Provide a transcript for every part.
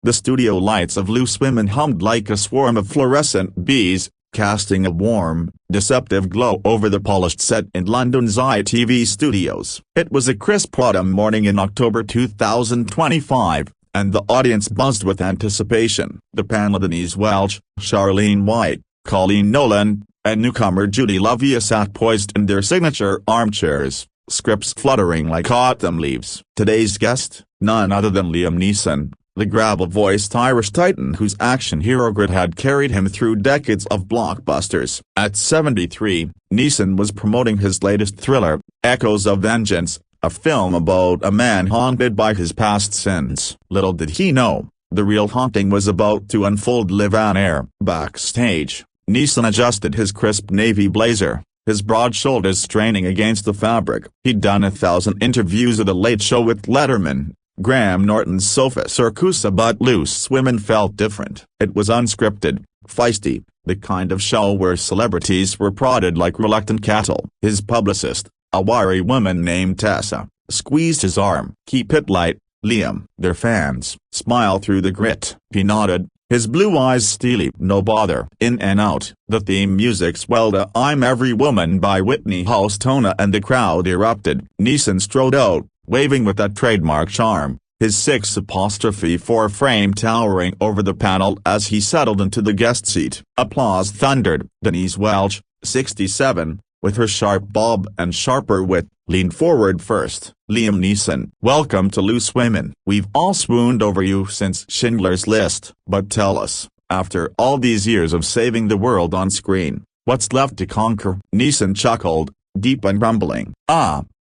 The studio lights of Loose Women hummed like a swarm of fluorescent bees, casting a warm, deceptive glow over the polished set in London's ITV studios. It was a crisp autumn morning in October 2025, and the audience buzzed with anticipation. The panel: Denise Welch, Charlene White, Colleen Nolan, and newcomer Judy Lovia sat poised in their signature armchairs, scripts fluttering like autumn leaves. Today's guest, none other than Liam Neeson, the gravel-voiced Irish titan whose action hero grit had carried him through decades of blockbusters. At 73, Neeson was promoting his latest thriller, Echoes of Vengeance, a film about a man haunted by his past sins. Little did he know, the real haunting was about to unfold live on air. Backstage, Neeson adjusted his crisp navy blazer, his broad shoulders straining against the fabric. He'd done 1,000 interviews of The Late Show with Letterman, Graham Norton's Sofa Circusa, but Loose Women felt different. It was unscripted, feisty, the kind of show where celebrities were prodded like reluctant cattle. His publicist, a wiry woman named Tessa, squeezed his arm. "Keep it light, Liam." Their fans smile through the grit. He nodded, his blue eyes steely. "No bother." In and out, the theme music swelled to "I'm Every Woman" by Whitney Houston, and the crowd erupted. Neeson strode out, waving with that trademark charm, his 6'4" frame towering over the panel as he settled into the guest seat. Applause thundered. Denise Welch, 67, with her sharp bob and sharper wit, leaned forward first. "Liam Neeson, welcome to Loose Women. We've all swooned over you since Schindler's List. But tell us, after all these years of saving the world on screen, what's left to conquer?" Neeson chuckled, deep and rumbling.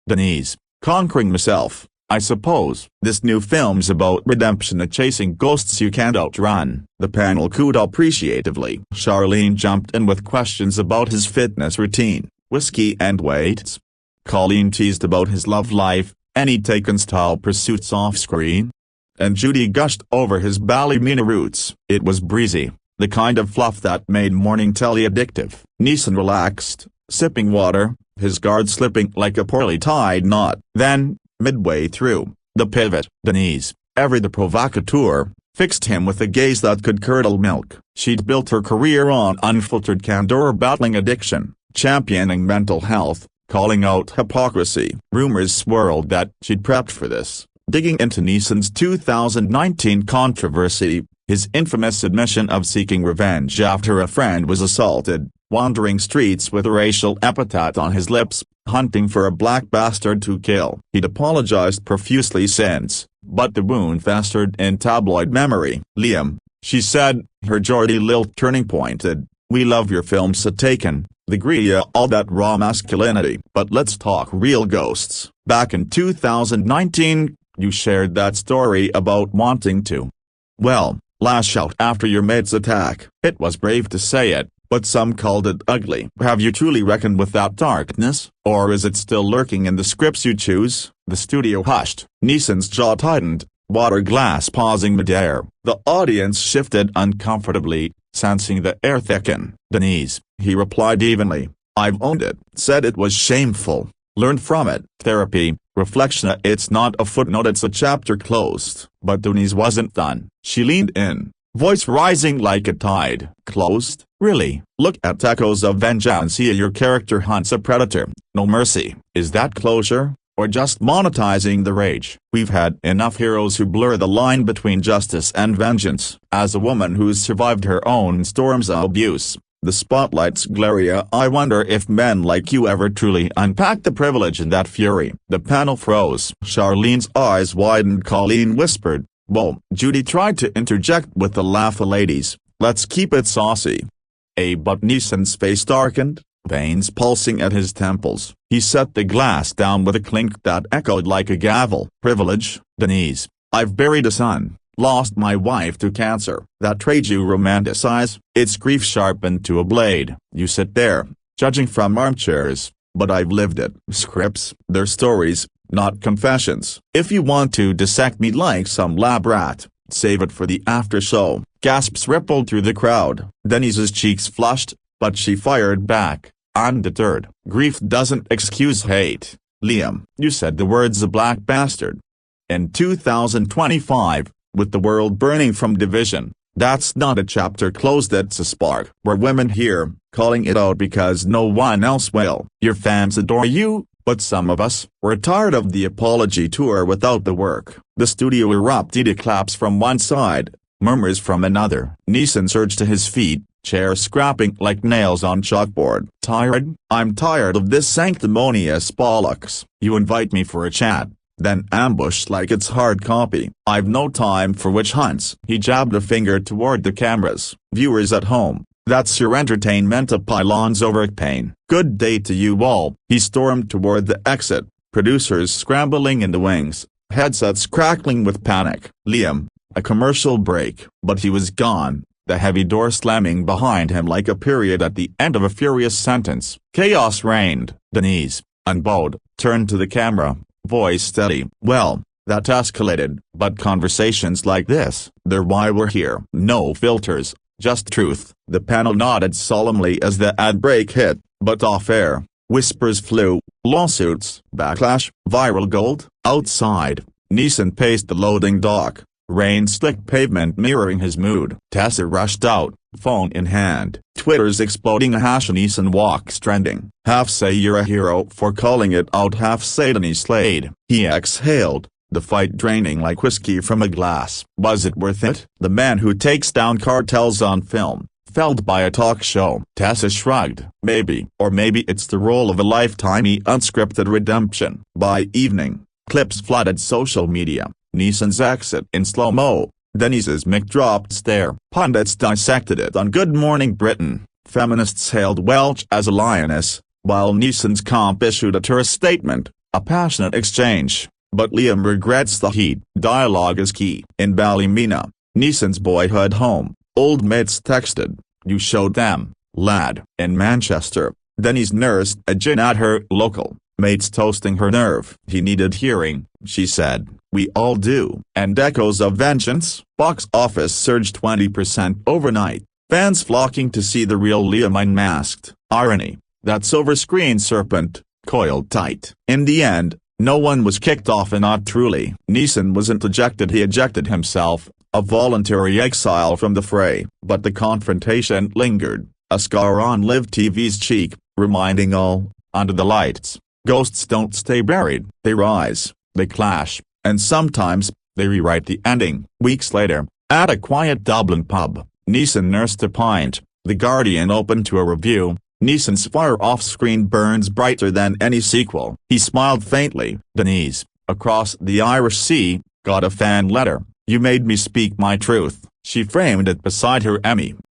Denise, conquering myself, I suppose. This new film's about redemption and chasing ghosts you can't outrun." The panel cooed appreciatively. Charlene jumped in with questions about his fitness routine, whiskey and weights. Colleen teased about his love life, any Taken-style pursuits off-screen. And Judy gushed over his ballerina roots. It was breezy, the kind of fluff that made morning telly addictive. Neeson relaxed, sipping water, his guard slipping like a poorly tied knot. Then, midway through, the pivot. Denise, ever the provocateur, fixed him with a gaze that could curdle milk. She'd built her career on Unfiltered candor, battling addiction, championing mental health, calling out hypocrisy. Rumors swirled that she'd prepped for this, digging into Neeson's 2019 controversy, his infamous admission of seeking revenge after a friend was assaulted, wandering streets with a racial epithet on his lips, hunting for a black bastard to kill. He'd apologized profusely since, but the wound festered in tabloid memory. "Liam," she said, her Geordie lilt turning pointed, "we love your films Taken, The Greya, all that raw masculinity. But let's talk real ghosts. Back in 2019, you shared that story about wanting to, well, lash out after your mate's attack. It was brave to say it, but some called it ugly. Have you truly reckoned with that darkness, or is it still lurking in the scripts you choose?" The studio hushed. Neeson's jaw tightened, water glass pausing midair. The audience shifted uncomfortably, sensing the air thicken. "Denise," he replied evenly, "I've owned it. Said it was shameful. Learned from it. Therapy, reflection. It's not a footnote, it's a chapter closed." But Denise wasn't done. She leaned in, voice rising like a tide. "Closed? Really? Look at Echoes of Vengeance. Here your character hunts a predator, no mercy. Is that closure, or just monetizing the rage? We've had enough heroes who blur the line between justice and vengeance." As a woman who's survived her own storms of abuse, the spotlight's glare, I wonder if men like you ever truly unpack the privilege and that fury. The panel froze. Charlene's eyes widened. Colleen whispered, "Whoa." Judy tried to interject with a laugh. "Ladies, let's keep it saucy." But Neeson's face darkened, veins pulsing at his temples. He set the glass down with a clink that echoed like a gavel. "Privilege, Denise. I've buried a son, lost my wife to cancer. That trade you romanticize, it's grief sharpened to a blade. You sit there, judging from armchairs, but I've lived it." Scripts, they're stories, not confessions. "If you want to dissect me like some lab rat, save it for the after show." Gasps rippled through the crowd. Denise's cheeks flushed, but she fired back, undeterred. "Grief doesn't excuse hate. Liam, you said the words a black bastard. In 2025, with the world burning from division. That's not a chapter closed, it's a spark. We're women here, calling it out because no one else will. Your fans adore you, but some of us, we're tired of the apology tour without the work. The studio erupted, claps from one side, murmurs from another. Neeson surged to his feet, chair scrapping like nails on chalkboard. Tired? I'm tired of this sanctimonious bollocks. You invite me for a chat, then ambush like it's hard copy. I've no time for witch hunts. He jabbed a finger toward the cameras. Viewers at home, that's your entertainment, a pylon's over pain. Good day to you all. He stormed toward the exit, producers scrambling in the wings, headsets crackling with panic. Liam, a commercial break. But he was gone, the heavy door slamming behind him like a period at the end of a furious sentence. Chaos reigned. Denise, unbowed, turned to the camera, voice steady. Well, that escalated, but conversations like this, they're why we're here. No filters, just truth. The panel nodded solemnly as the ad break hit, but off-air, whispers flew, lawsuits, backlash, viral gold. Outside, Neeson paced the loading dock, rain-slick pavement mirroring his mood. Tessa rushed out, phone in hand. Twitter's exploding. Neeson walks trending. Half say you're a hero for calling it out, half say Denise slayed. He exhaled, the fight draining like whiskey from a glass. Was it worth it? The man who takes down cartels on film, felled by a talk show. Tessa shrugged. Maybe. Or maybe it's the role of a lifetime unscripted redemption. By evening, clips flooded social media. Neeson's exit in slow-mo, Denise's mic-dropped stare. Pundits dissected it on Good Morning Britain. Feminists hailed Welch as a lioness, while Neeson's comp issued a terse statement, a passionate exchange. But Liam regrets the heat. Dialogue is key. In Ballymena, Neeson's boyhood home, old mates texted, "You showed them, lad." In Manchester, Denise nursed a gin at her local, mates toasting her nerve. He needed hearing, she said. We all do. And echoes of vengeance. Box office surged 20% overnight, fans flocking to see the real Liam unmasked. Irony, that silver-screen serpent, coiled tight. In the end, no one was kicked off, and not truly. Neeson wasn't ejected, he ejected himself, a voluntary exile from the fray. But the confrontation lingered, a scar on Live TV's cheek, reminding all, under the lights, ghosts don't stay buried. They rise, they clash, and sometimes, they rewrite the ending. Weeks later, at a quiet Dublin pub, Neeson nursed a pint. The Guardian opened to a review. Neeson's fire off-screen burns brighter than any sequel. He smiled faintly. Denise, across the Irish Sea, got a fan letter. You made me speak my truth. She framed it beside her Emmy.